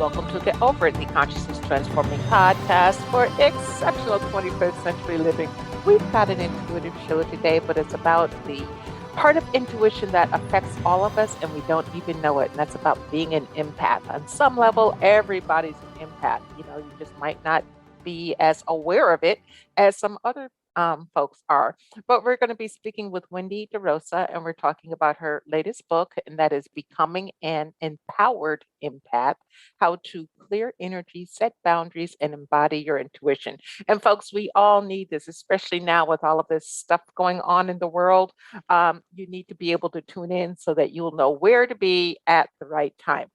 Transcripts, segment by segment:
welcome to Get Over It, the Consciousness Transforming podcast for exceptional 21st century living. We've got an intuitive show today, but it's about the part of intuition that affects all of us and we don't even know it. And that's about being an empath. On some level, everybody's an empath. You know, you just might not be as aware of it as some other folks are. But we're going to be speaking with Wendy Rosa, and we're talking about her latest book, and that is Becoming an Empowered Empath: How to Clear Energy, Set Boundaries, and Embody Your Intuition. And folks, we all need this, especially now with all of this stuff going on in the world. You need to be able to tune in so that you'll know where to be at the right time.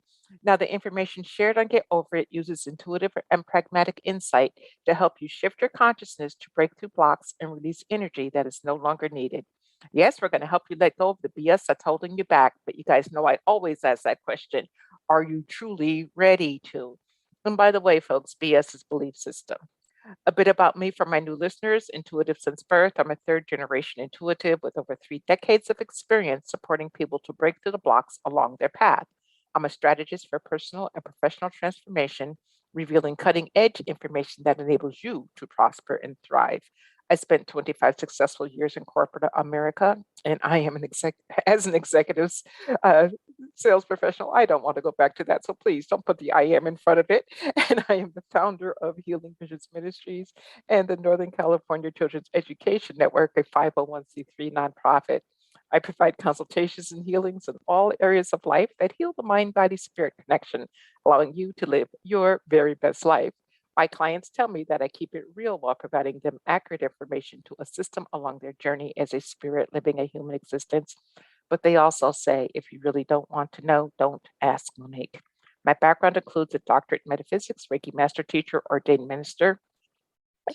Now, the information shared on Get Over It uses intuitive and pragmatic insight to help you shift your consciousness to break through blocks and release energy that is no longer needed. Yes, we're going to help you let go of the BS that's holding you back, but you guys know I always ask that question: are you truly ready to? And by the way, folks, BS is belief system. A bit about me for my new listeners: intuitive since birth. I'm a third generation intuitive with over 3 decades of experience supporting people to break through the blocks along their path. I'm a strategist for personal and professional transformation, revealing cutting edge information that enables you to prosper and thrive. I spent 25 successful years in corporate America, and I am as an executive uh, sales professional. I don't want to go back to that, so please don't put the I am in front of it. And I am the founder of Healing Visions Ministries and the Northern California Children's Education Network, a 501c3 nonprofit. I provide consultations and healings in all areas of life that heal the mind, body, spirit connection, allowing you to live your very best life. My clients tell me that I keep it real while providing them accurate information to assist them along their journey as a spirit living a human existence. But they also say, if you really don't want to know, don't ask, Monique. My background includes a doctorate in metaphysics, Reiki master teacher, ordained minister,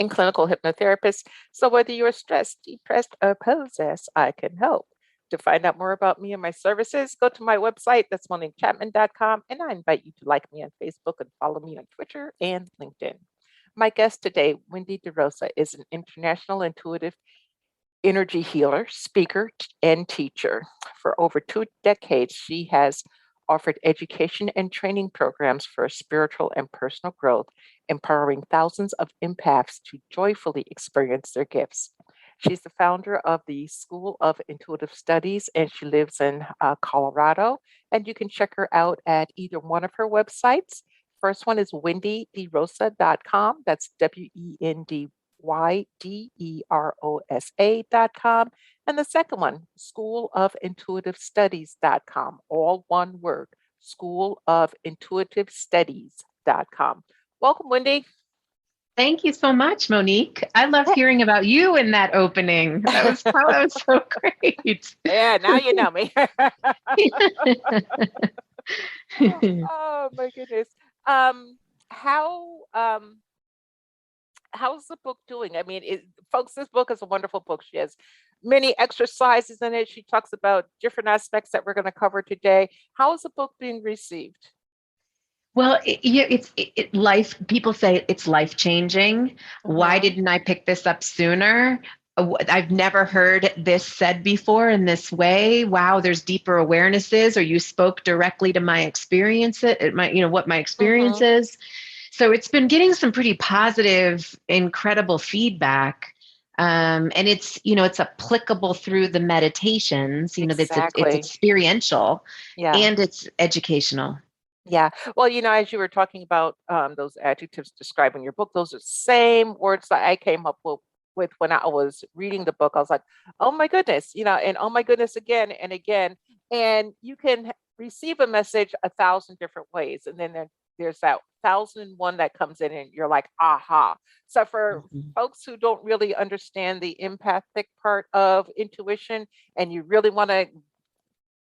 and clinical hypnotherapist. So whether you're stressed, depressed, or possessed, I can help. To find out more about me and my services, go to my website. That's moniquechapman.com. And I invite you to like me on Facebook and follow me on Twitter and LinkedIn. My guest today, Wendy Rosa, is an international intuitive energy healer, speaker, and teacher. For over 2 decades, she has offered education and training programs for spiritual and personal growth, empowering thousands of empaths to joyfully experience their gifts. She's the founder of the School of Intuitive Studies, and she lives in Colorado. And you can check her out at either one of her websites. First one is wendyderosa.com. That's WendyDerosa.com. And the second one, schoolofintuitivestudies.com. All one word, schoolofintuitivestudies.com. Welcome, Wendy. Thank you so much, Monique. I love hearing about you in that opening. That was so great. Yeah, now you know me. Oh my goodness. Um, how how's the book doing? I mean, folks, this book is a wonderful book. She has many exercises in it. She talks about different aspects that we're going to cover today. How is the book being received? Well, life. People say it's life changing. Why Mm-hmm. didn't I pick this up sooner? I've never heard this said before in this way. Wow, there's deeper awarenesses, or you spoke directly to my experience. What my experience Mm-hmm. is. So it's been getting some pretty positive, incredible feedback. And it's applicable through the meditations. It's Exactly. experiential Yeah. and it's educational. Yeah. Well, as you were talking about those adjectives describing your book, those are same words that I came up with when I was reading the book. I was like, oh my goodness, and oh my goodness again and again. And you can receive a message 1,000 different ways. And then there's that 1,001 that comes in and you're like, aha. So for Mhm. folks who don't really understand the empathic part of intuition and you really want to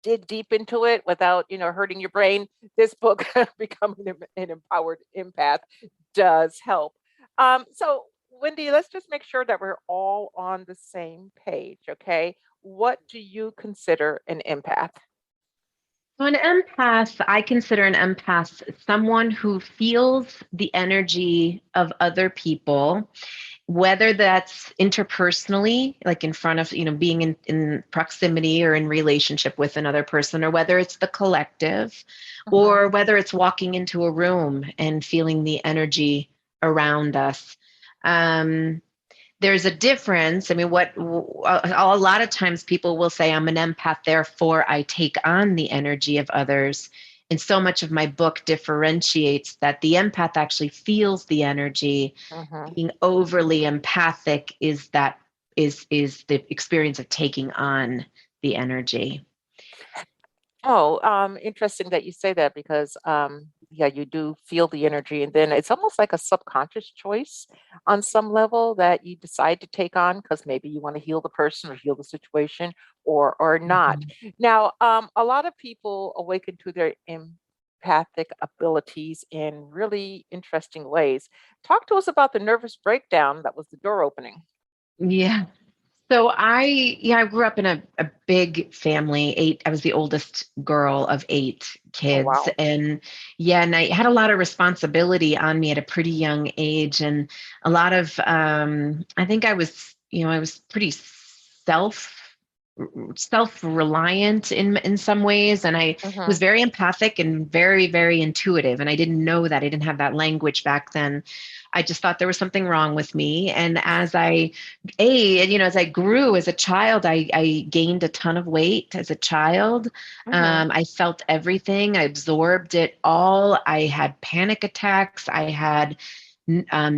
dig deep into it without hurting your brain, this book Becoming an Empowered Empath does help. So Wendy, let's just make sure that we're all on the same page. Okay, what do you consider an empath? So an empath, I consider an empath someone who feels the energy of other people whether that's interpersonally, like in front of, being in proximity or in relationship with another person, or whether it's the collective, Mhm. or whether it's walking into a room and feeling the energy around us. Um, there's a difference. I mean, a lot of times people will say, I'm an empath, therefore I take on the energy of others. And so much of my book differentiates that the empath actually feels the energy. Mhm. Being overly empathic is the experience of taking on the energy. Oh, interesting that you say that because, yeah, you do feel the energy, and then it's almost like a subconscious choice on some level that you decide to take on because maybe you want to heal the person or heal the situation, or not. Mhm. Now, a lot of people awaken to their empathic abilities in really interesting ways. Talk to us about the nervous breakdown that was the door opening. Yeah. So I grew up in a big family. I was the oldest girl of 8 Oh, kids. wow. And I had a lot of responsibility on me at a pretty young age. And a lot of, I think I was pretty self self-reliant in some ways, and I was Hmm. very empathic and very, very intuitive, and I didn't know that. I didn't have that language back then. I just thought there was something wrong with me. And as I grew as a child, I gained a ton of weight as a child. Hmm. I felt everything. I absorbed it all. I had panic attacks. I had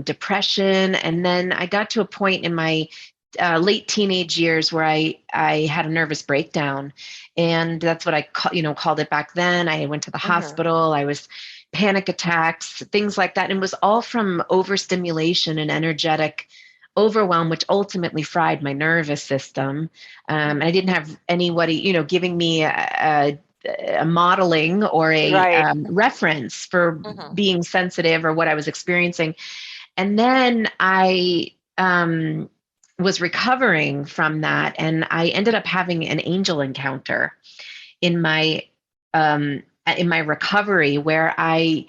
depression. And then I got to a point in my late teenage years where I had a nervous breakdown, and that's what called it back then. I went to the Hmm. hospital. I was panic attacks, things like that, and it was all from overstimulation and energetic overwhelm, which ultimately fried my nervous system. And I didn't have anybody, giving me a modeling or a Right. reference for Hmm. being sensitive or what I was experiencing. And then I was recovering from that, and I ended up having an angel encounter in my recovery, where I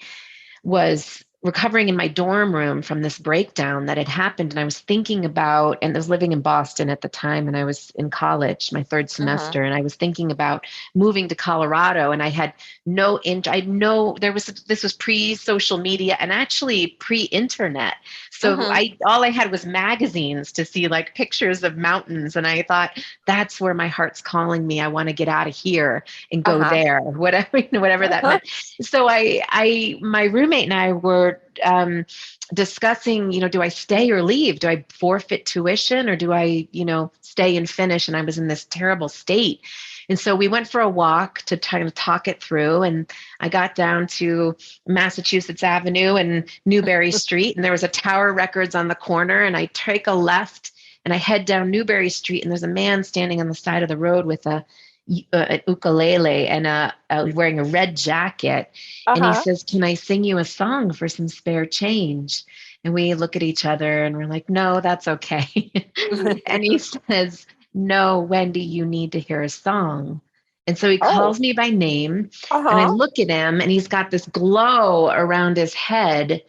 was recovering in my dorm room from this breakdown that had happened. And I was thinking about, and I was living in Boston at the time, and I was in college, my third Hmm. semester, and I was thinking about moving to Colorado. And I had I know this was pre-social media and actually pre-internet. So Hmm. all I had was magazines to see, like, pictures of mountains. And I thought, that's where my heart's calling me. I want to get out of here and go Uh-huh. there, whatever, whatever that meant. So my roommate and I were discussing, do I stay or leave? Do I forfeit tuition, or do I, stay and finish? And I was in this terrible state. And so we went for a walk to kind of talk it through. And I got down to Massachusetts Avenue and Newberry Street, and there was a Tower Records on the corner. And I take a left and I head down Newberry Street, and there's a man standing on the side of the road with an ukulele and wearing a red jacket. And he Uh-huh. says, "Can I sing you a song for some spare change?" And we look at each other and we're like, "No, that's okay." And he says, "No, Wendy, you need to hear a song." And so he Oh. calls me by name, and I Uh-huh. look at him, and he's got this glow around his head.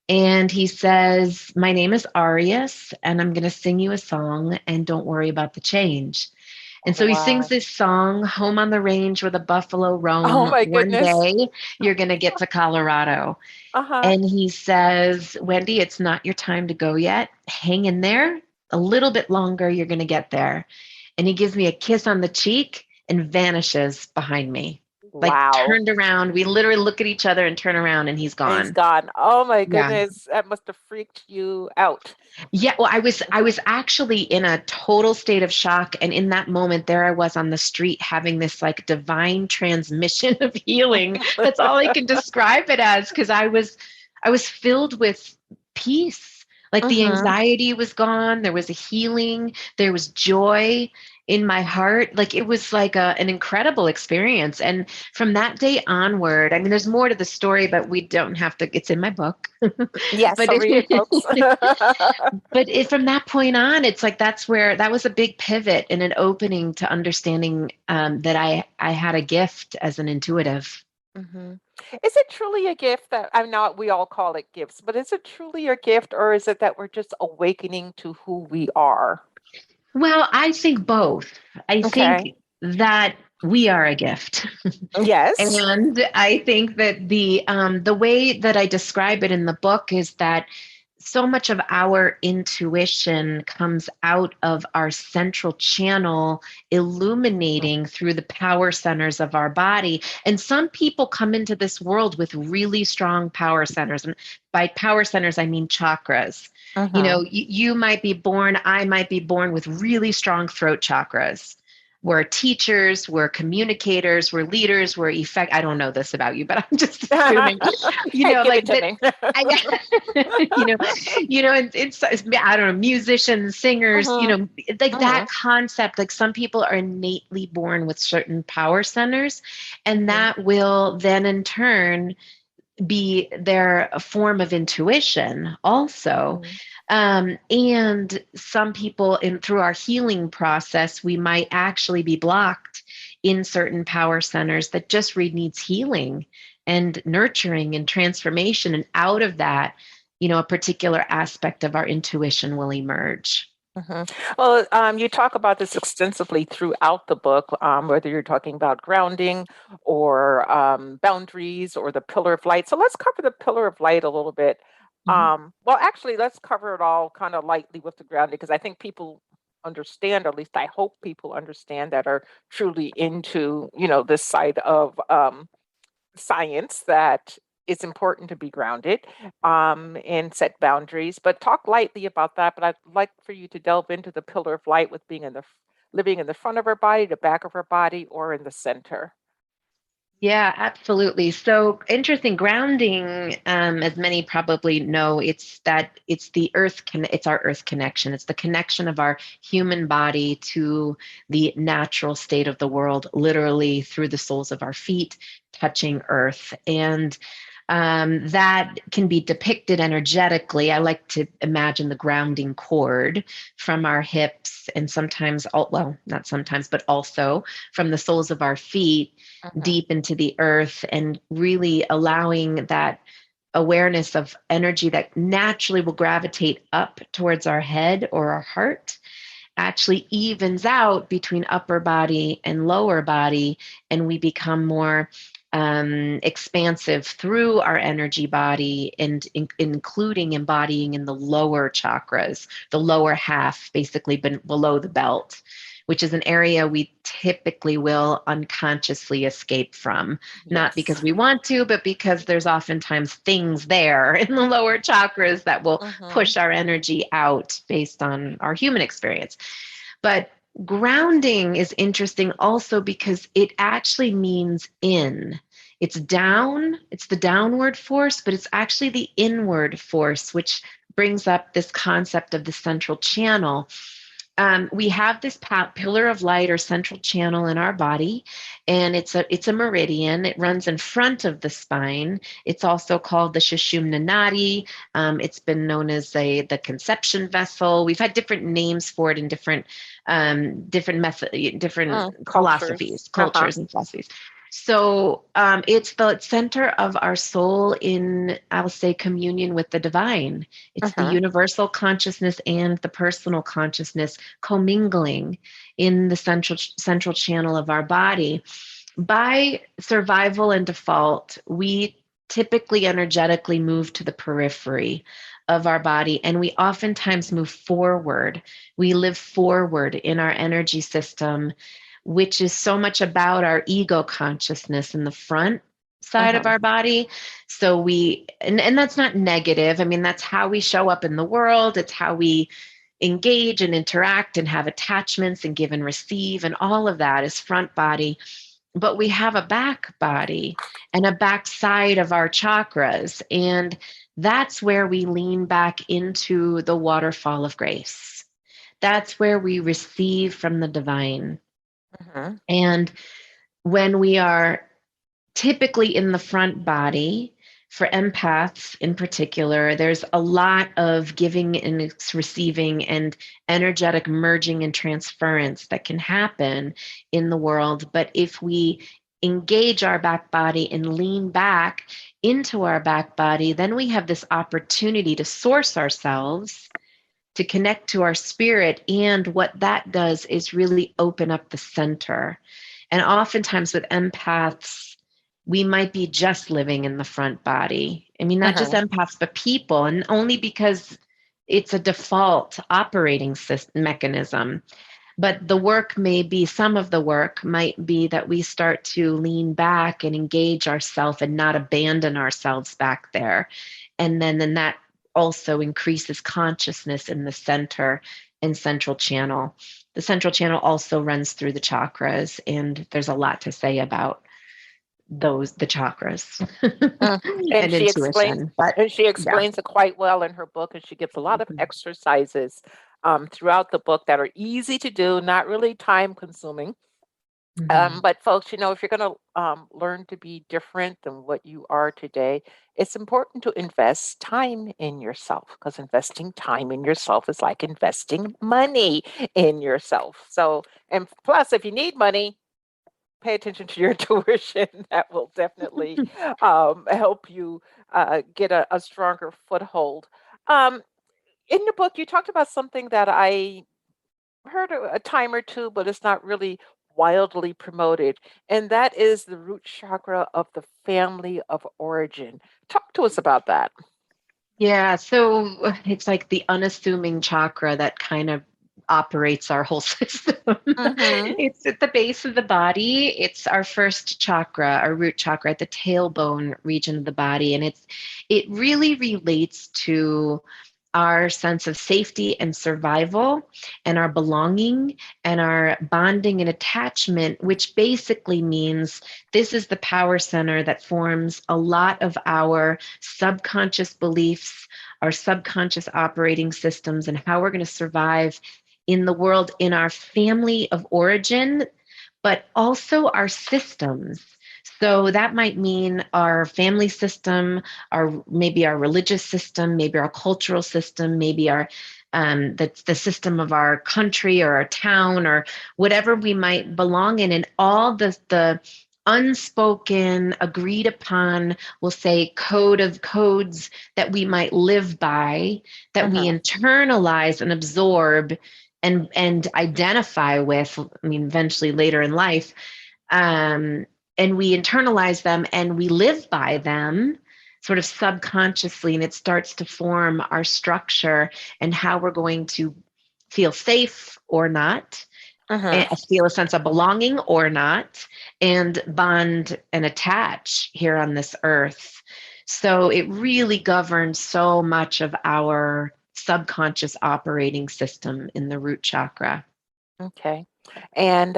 And he says, "My name is Arias, and I'm going to sing you a song, and don't worry about the change." And so he sings Wow. this song, "Home on the Range where the buffalo Oh roam. my One goodness. day you're going to get to Colorado." Uh-huh. And he says, "Wendy, it's not your time to go yet. Hang in there. A little bit longer, you're going to get there." And he gives me a kiss on the cheek and vanishes behind me. Like, Wow. turned around. We literally look at each other and turn around, and he's And he's gone. gone. Oh my Yeah. goodness. That must have freaked you out. Yeah, well, I was actually in a total state of shock, and in that moment, there I was on the street having this, like, divine transmission of healing. That's all I can describe it as, because I was filled with peace. Like, the Hmm. anxiety was gone. There was a healing. There was joy in my heart. Like, it was like an incredible experience. And from that day onward, I mean, there's more to the story, but we don't have to. It's in my book. Yes, But so read it, folks. from that point on, it's like that was a big pivot and an opening to understanding that I had a gift as an intuitive. Hmm. Is it truly a gift that I'm not, we all call it gifts, but is it truly a gift, or is it that we're just awakening to who we are? Well, I think both. I Okay. think that we are a gift. Yes. And I think that the way that I describe it in the book is that so much of our intuition comes out of our central channel illuminating through the power centers of our body. And some people come into this world with really strong power centers. And by power centers, I mean chakras. You know, Mm-hmm. you might be born, I might be born with really strong throat chakras. We're teachers, we're communicators, we're leaders, we're effect. I don't know this about you, but I'm just assuming, Hey, give it like to that. me. I, you know, it's I don't know, musicians, singers, Hmm. like Hmm. that concept. Like some people are innately born with certain power centers, and Hmm. that will then in turn be their form of intuition also. Hmm. And some people in through our healing process, we might actually be blocked in certain power centers that just needs healing and nurturing and transformation. And out of that, a particular aspect of our intuition will emerge. Hmm. Well, you talk about this extensively throughout the book, whether you're talking about grounding or boundaries or the pillar of light. So let's cover the pillar of light a little bit. Mhm. Well, actually, let's cover it all kind of lightly with the grounding because I think people understand, or at least I hope people understand that are truly into, this side of science that it's important to be grounded and set boundaries, but talk lightly about that. But I'd like for you to delve into the pillar of light with being living in the front of our body, the back of our body, or in the center. Yeah, absolutely. So interesting grounding, as many probably know, it's the it's our earth connection. It's the connection of our human body to the natural state of the world, literally through the soles of our feet, touching earth. And that can be depicted energetically. I like to imagine the grounding cord from our hips, and sometimes, well, not sometimes, but also from the soles of our feet Hmm. deep into the earth, and really allowing that awareness of energy that naturally will gravitate up towards our head or our heart actually evens out between upper body and lower body, and we become more expansive through our energy body, and including embodying in the lower chakras, the lower half, basically below the belt, which is an area we typically will unconsciously escape from, not Yes. because we want to, but because there's oftentimes things there in the lower chakras that will Hmm. push our energy out based on our human experience. But grounding is interesting also because it actually means in. It's down, it's the downward force, but it's actually the inward force, which brings up this concept of the central channel. We have this pillar of light or central channel in our body, and it's a meridian. It runs in front of the spine. It's also called the Sushumna Nadi. It's been known as the conception vessel. We've had different names for it in different method, different Cultures. philosophies, cultures, and philosophies. So it's the center of our soul in, I'll say, communion with the divine. It's the Uh-huh. universal consciousness and the personal consciousness commingling in the central channel of our body. By survival and default, we typically energetically move to the periphery of our body, and we oftentimes move forward. We live forward in our energy system, which is so much about our ego consciousness in the front side of Uh-huh. our body. So and that's not negative. I mean, that's how we show up in the world. It's how we engage and interact and have attachments and give and receive, and all of that is front body. But we have a back body and a back side of our chakras, and that's where we lean back into the waterfall of grace. That's where we receive from the divine. Uh-huh. And when we are typically in the front body, for empaths in particular, there's a lot of giving and receiving and energetic merging and transference that can happen in the world. But if we engage our back body and lean back into our back body, then we have this opportunity to source ourselves, to connect to our spirit. And what that does is really open up the center. And oftentimes with empaths, we might be just living in the front body. I mean, not just empaths, but people, and only because it's a default operating system mechanism. But the work may be, some of the work might be that we start to lean back and engage ourselves and not abandon ourselves back there. And then that also increases consciousness in the center and central channel. The central channel also runs through the chakras, and there's a lot to say about the chakras And and she explains intuition. But and she yeah. explains it quite well in her book, and she gives a lot of Mhm. exercises throughout the book that are easy to do, not really time consuming. Mhm. But folks, if you're going to learn to be different than what you are today, it's important to invest time in yourself, because investing time in yourself is like investing money in yourself. So, and plus, if you need money, pay attention to your intuition. That will definitely help you get a stronger foothold. Um, in the book, you talked about something that I heard a time or two, but it's not really wildly promoted, and that is the root chakra of the family of origin. Talk to us about that. Yeah, so it's like the unassuming chakra that kind of operates our whole system. Mm-hmm. It's at the base of the body. It's our first chakra, our root chakra at the tailbone region of the body. And it really relates to our sense of safety and survival and our belonging and our bonding and attachment, which basically means this is the power center that forms a lot of our subconscious beliefs, our subconscious operating systems, and how we're going to survive in the world in our family of origin, but also our systems. So that might mean our family system, maybe our religious system, maybe our cultural system, maybe our the system of our country or our town or whatever we might belong in, and all the unspoken, agreed upon, we'll say, code of codes that we might live by, that we Mm-hmm. internalize and absorb and identify with. I mean, eventually later in life, um, and we internalize them and we live by them sort of subconsciously, and it starts to form our structure and how we're going to feel safe or not, and Mm-hmm. feel a sense of belonging or not, and bond and attach here on this earth. So it really governs so much of our subconscious operating system in the root chakra. Okay. And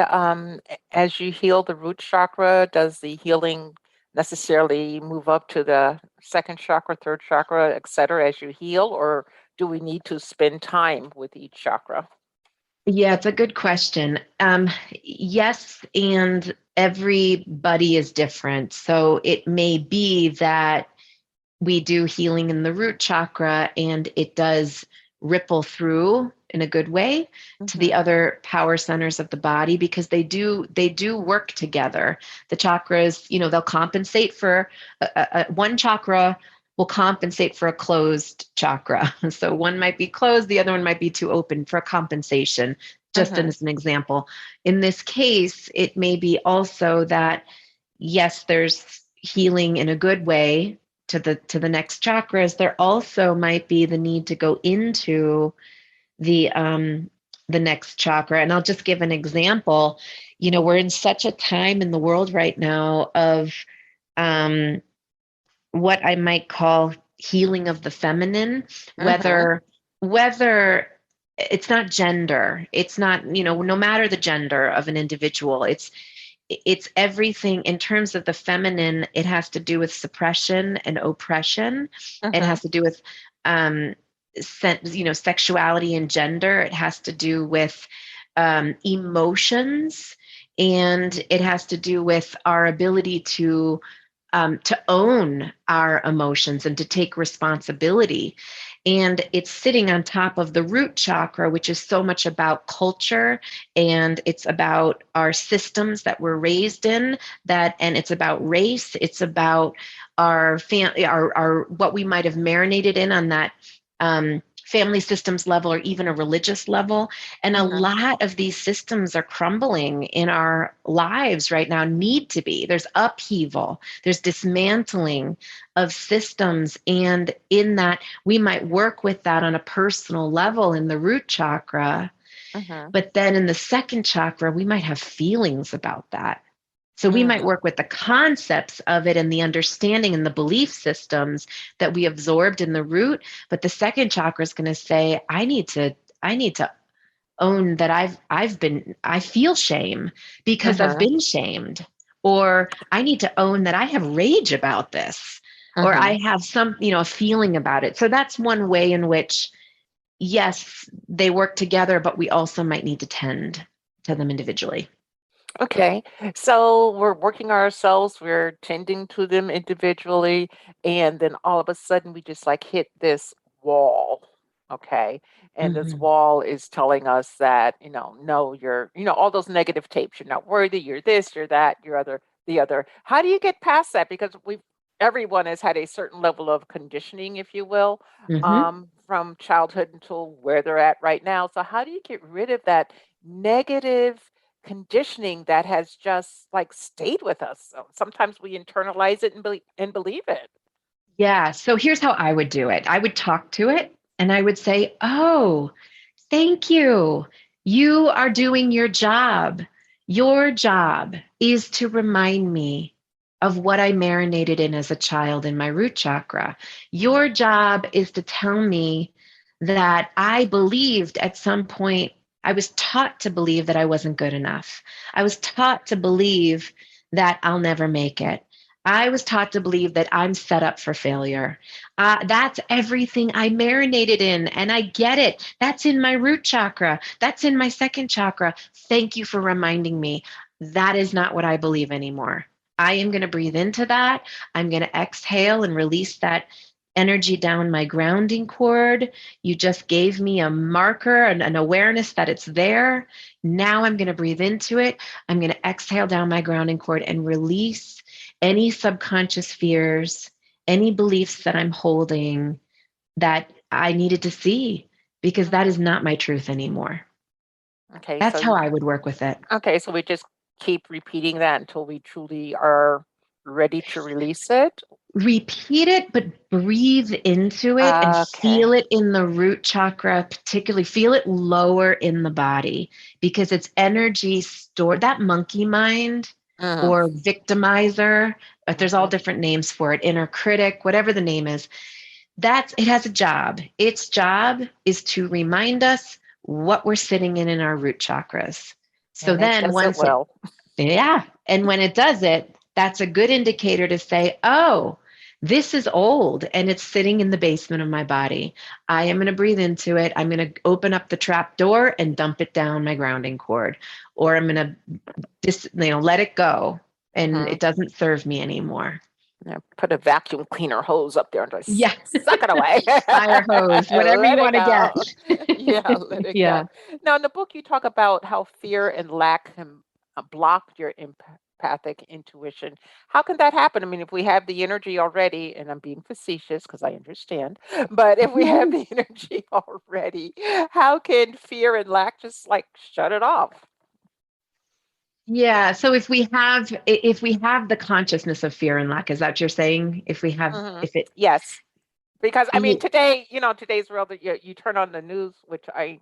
as you heal the root chakra, does the healing necessarily move up to the second chakra, third chakra, et cetera, as you heal, or do we need to spend time with each chakra? Yeah, it's a good question. Yes, and everybody is different. So it may be that we do healing in the root chakra and it does ripple through in a good way to the Mm-hmm. other power centers of the body, because they do work together. The chakras, they'll compensate for one chakra will compensate for a closed chakra. So one might be closed, the other one might be too open for compensation, just Mm-hmm. as an example. In this case, it may be also that yes, there's healing in a good way to the next chakras. There also might be the need to go into the next chakra. And I'll just give an example. We're in such a time in the world right now of um, what I might call healing of the feminine, Mm-hmm. whether it's not gender, it's not, no matter the gender of an individual, it's everything in terms of the feminine. It has to do with suppression and oppression. It Mm-hmm. has to do with sexuality and gender. It has to do with emotions, and it has to do with our ability to own our emotions and to take responsibility. And it's sitting on top of the root chakra, which is so much about culture, and it's about our systems that we're raised in, and it's about race. It's about our family, our what we might have marinated in on that family systems level, or even a religious level. And a lot of these systems are crumbling in our lives right now, need to be. There's upheaval, there's dismantling of systems. And in that, we might work with that on a personal level in the root chakra. But then in the second chakra, we might have feelings about that. So we might work with the concepts of it and the understanding and the belief systems that we absorbed in the root. But the second chakra is going to say, I need to own that I feel shame because I've been shamed. Or I need to own that I have rage about this, or I have some, a feeling about it. So that's one way in which, yes, they work together, but we also might need to tend to them individually. Okay, so we're working ourselves, we're tending to them individually, and then all of a sudden we just like hit this wall. Okay, and this Mm-hmm. wall is telling us that, no, you're, all those negative tapes, you're not worthy, you're this, you're that, you're the other. How do you get past that? Because everyone has had a certain level of conditioning, if you will, Mm-hmm. from childhood until where they're at right now. So how do you get rid of that negative conditioning that has just like stayed with us? So sometimes we internalize it and believe it. Yeah. So here's how I would do it. I would talk to it and I would say, oh, thank you. You are doing your job. Your job is to remind me of what I marinated in as a child in my root chakra. Your job is to tell me that I believed at some point, I was taught to believe that I wasn't good enough. I was taught to believe that I'll never make it. I was taught to believe that I'm set up for failure. That's everything I marinated in, and I get it. That's in my root chakra. That's in my second chakra. Thank you for reminding me. That is not what I believe anymore. I am going to breathe into that. I'm going to exhale and release that energy down my grounding cord. You just gave me a marker and an awareness that it's there. Now I'm going to breathe into it. I'm going to exhale down my grounding cord and release any subconscious fears, any beliefs that I'm holding that I needed to see, because that is Mhm. not my truth anymore. Okay, That's how I would work with it. so we just keep repeating that until we truly are ready to release it. Repeat it, but breathe into it and Okay. feel it in the root chakra, particularly feel it lower in the body, because it's energy stored. That monkey mind Mm, or victimizer, but there's all mhm, different names for it, inner critic, whatever the name is. It has a job. Its job is to remind us what we're sitting in our root chakras. So and it then does it once it, well. yeah, and when it does it, that's a good indicator to say, oh, this is old and it's sitting in the basement of my body. I am going to breathe into it. I'm going to open up the trap door and dump it down my grounding cord, or I'm going to just, let it go, and Mhm. it doesn't serve me anymore. Yeah, put a vacuum cleaner hose up there and just Yeah, suck it away. fire hose, whatever you Let it want to go. Yeah, get. let it Yeah. go. Now, in the book, you talk about how fear and lack can block your empathic intuition. How can that happen? I mean, if we have the energy already, and I'm being facetious because I understand, but if we have the energy already, how can fear and lack just like shut it off? Yeah. So if we have the consciousness of fear and lack, is that what you're saying? If we have, Hmm. if it, Yes. Because I mean, ye- today, today's world, that you turn on the news, which I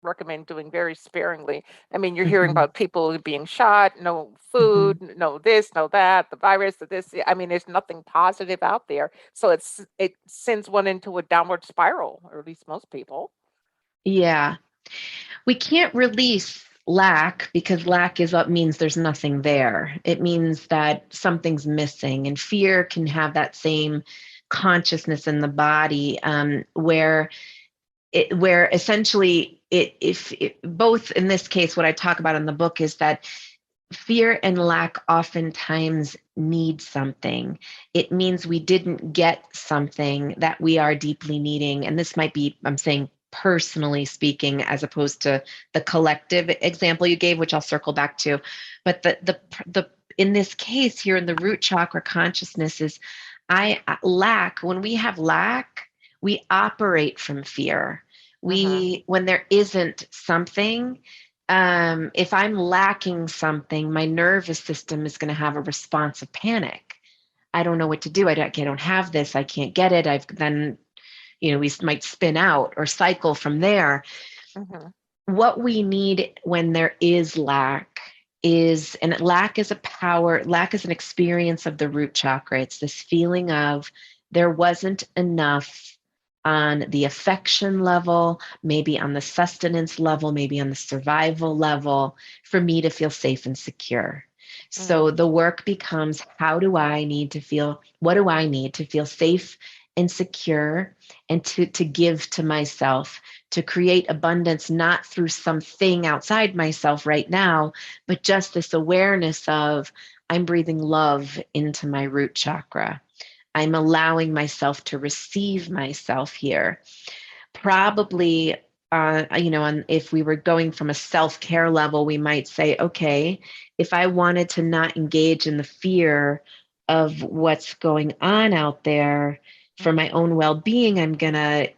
recommend doing very sparingly. I mean, you're hearing mhm, about people being shot, no food, mhm. no this, no that, the virus, the this. I mean, there's nothing positive out there. So it sends one into a downward spiral, or at least most people. Yeah, we can't release lack, because lack is what means there's nothing there. It means that something's missing, and fear can have that same consciousness in the body, where essentially, if both in this case, what I talk about in the book is that fear and lack oftentimes need something. It means we didn't get something that we are deeply needing. And this might be, I'm saying personally speaking, as opposed to the collective example you gave, which I'll circle back to. But the in this case here in the root chakra consciousness is I lack, when we have lack, we operate from fear. Mm-hmm. When there isn't something, if I'm lacking something, my nervous system is going to have a response of panic. I don't know what to do. I don't have this. I can't get it. I've then, we might spin out or cycle from there. Mm-hmm. What we need when there is lack is, and lack is a power, lack is an experience of the root chakra. It's this feeling of there wasn't enough on the affection level, maybe on the sustenance level, maybe on the survival level for me to feel safe and secure. So the work becomes, what do I need to feel safe and secure and to give to myself, to create abundance, not through something outside myself right now, but just this awareness of I'm breathing love into my root chakra. I'm allowing myself to receive myself here. Probably, and if we were going from a self-care level, we might say, okay, if I wanted to not engage in the fear of what's going on out there for my own well-being, the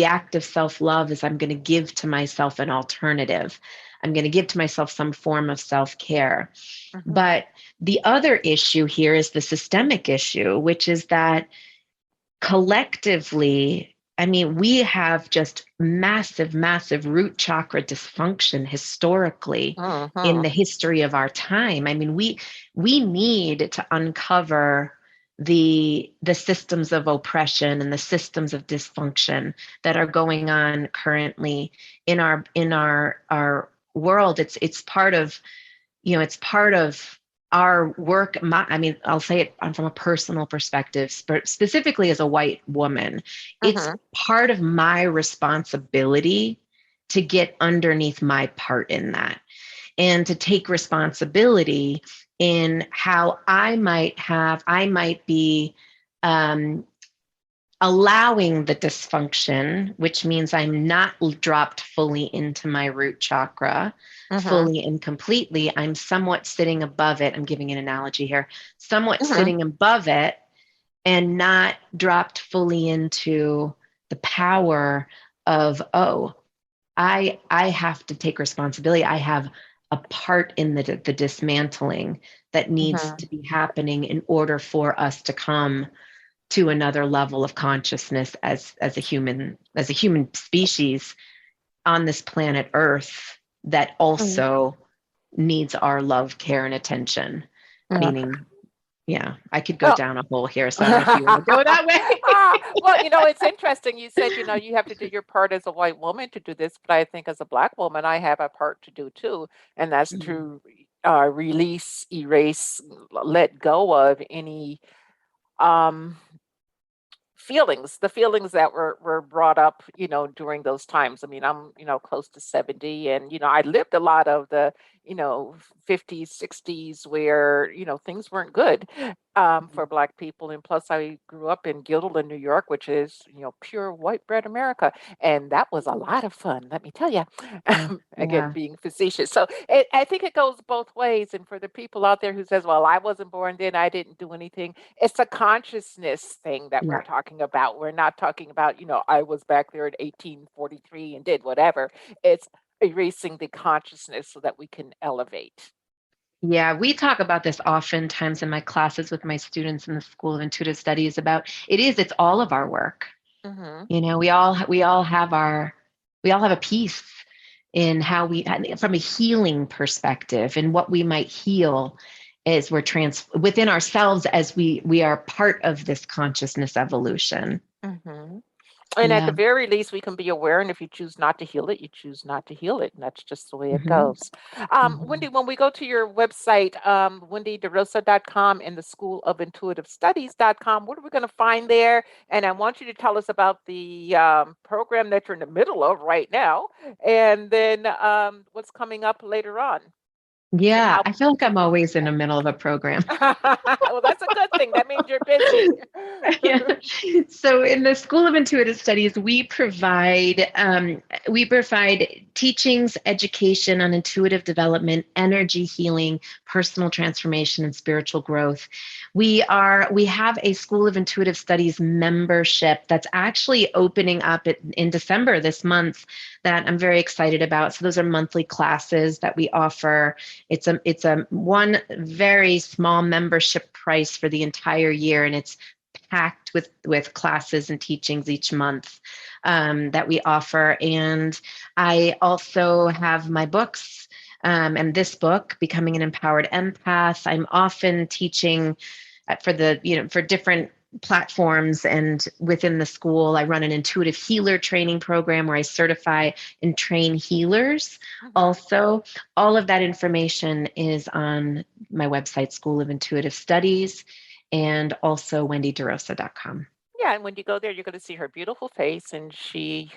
act of self-love is I'm going to give to myself an alternative. I'm going to give to myself some form of self-care. Mm-hmm. But the other issue here is the systemic issue, which is that collectively, I mean, we have just massive, massive root chakra dysfunction historically in Mm-hmm. the history of our time. I mean, we need to uncover the systems of oppression and the systems of dysfunction that are going on currently in our world. It's part of, it's part of our work. I mean, I'll say it from a personal perspective, specifically as a white woman. It's Mm-hmm. part of my responsibility to get underneath my part in that and to take responsibility in how I might be um, allowing the dysfunction, which means I'm not dropped fully into my root chakra, Mm-hmm. fully and completely. I'm somewhat sitting above it. I'm giving an analogy here, somewhat Mm-hmm. sitting above it and not dropped fully into the power of, oh, I have to take responsibility. I have a part in the dismantling that needs Mm-hmm. to be happening in order for us to come to another level of consciousness as a human species on this planet Earth that also needs our love, care, and attention. Mm-hmm. Meaning, yeah, I could go Well, down a hole here, so I don't know if you want to go that way. well, it's interesting. You said, you have to do your part as a white woman to do this, but I think as a black woman, I have a part to do too, and that's Mhm. to release, erase, let go of any um, feelings, the feelings that were brought up, during those times. I mean, I'm, close to 70, and I lived a lot of the, 50s, 60s, where, things weren't good for black people. And plus I grew up in Guilderland, New York, which is, pure white bread America, and that was a lot of fun, let me tell you. Yeah, Again, yeah, being facetious. So I think it goes both ways. And for the people out there who says, well, I wasn't born then, I didn't do anything, it's a consciousness thing that we're yeah. talking about. We're not talking about, I was back there in 1843 and did whatever. It's erasing the consciousness so that we can elevate. Yeah, we talk about this oftentimes in my classes with my students in the School of Intuitive Studies about it's all of our work. Hmm. We all have a piece in how from a healing perspective and what we might heal as we're within ourselves as we are part of this consciousness evolution. Hmm. And at the Yeah. very least, we can be aware. And if you choose not to heal it, you choose not to heal it. And that's just the way it Hmm. goes. Hmm. Wendy, when we go to your website, wendyderosa.com and the School of Intuitive Studies.com, what are we going to find there? And I want you to tell us about the program that you're in the middle of right now. And then what's coming up later on. and Yeah, how. I feel like I'm always in the middle of a program. Well, that's a good thing. That means you're busy. Yeah. So in the School of Intuitive Studies, we provide teachings, education on intuitive development, energy healing, personal transformation, and spiritual growth. We have a School of Intuitive Studies membership that's actually opening up in December this month that I'm very excited about. So those are monthly classes that we offer. It's a one very small membership price for the entire year, and it's packed with classes and teachings each month that we offer. And I also have my books. And this book, Becoming an Empowered Empath, I'm often teaching for different platforms and within the school. I run an intuitive healer training program where I certify and train healers. Mhm. Also, all of that information is on my website, School of Intuitive Studies, and also wendyderosa.com. Yeah, and when you go there, you're going to see her beautiful face, and she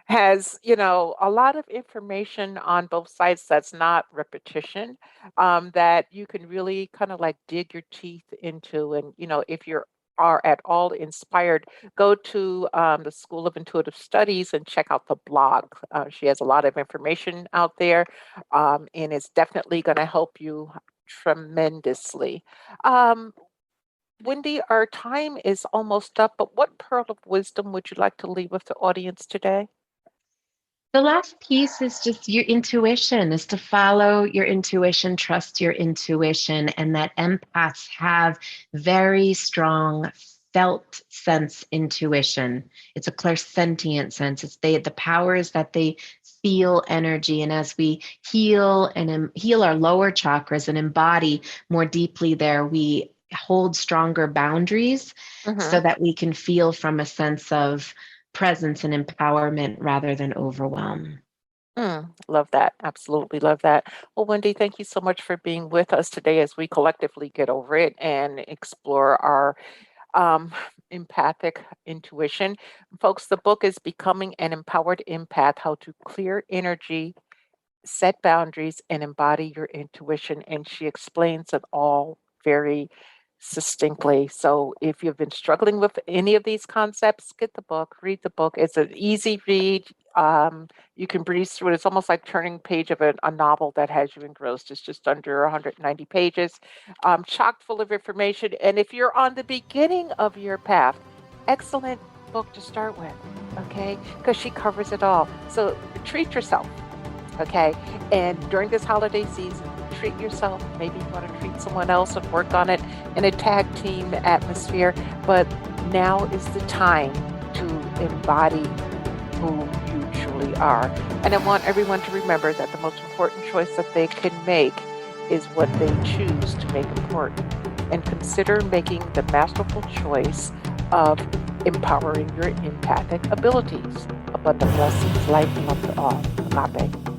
has, a lot of information on both sides that's not repetition, that you can really kind of like dig your teeth into. And, if you are at all inspired, go to the School of Intuitive Studies and check out the blog. She has a lot of information out there, and it's definitely going to help you tremendously. Um, Wendy, our time is almost up, but what pearl of wisdom would you like to leave with the audience today? The last piece is just your intuition, is to follow your intuition, trust your intuition, and that empaths have very strong felt sense intuition. It's a clairsentient sense. The power is that they feel energy. And as we heal and heal our lower chakras and embody more deeply there, we hold stronger boundaries so Hmm. that we can feel from a sense of presence and empowerment rather than overwhelm. Love that. Absolutely love that. Well, Wendy, thank you so much for being with us today as we collectively get over it and explore our um, empathic intuition. Folks, the book is Becoming an Empowered Empath: How to Clear Energy, Set Boundaries, and Embody Your Intuition. And she explains it all very succinctly. So if you've been struggling with any of these concepts, get the book, read the book. It's an easy read. You can breeze through it. It's almost like turning page of a novel that has you engrossed. It's just under 190 pages, chock full of information. And if you're on the beginning of your path, excellent book to start with, okay? Because she covers it all. So treat yourself. Okay. And during this holiday season, treat yourself. Maybe you want to treat someone else and work on it in a tag team atmosphere. But now is the time to embody who you truly are. And I want everyone to remember that the most important choice that they can make is what they choose to make important. And consider making the masterful choice of empowering your empathic abilities. Abundant blessings, light, and love to all. Agape.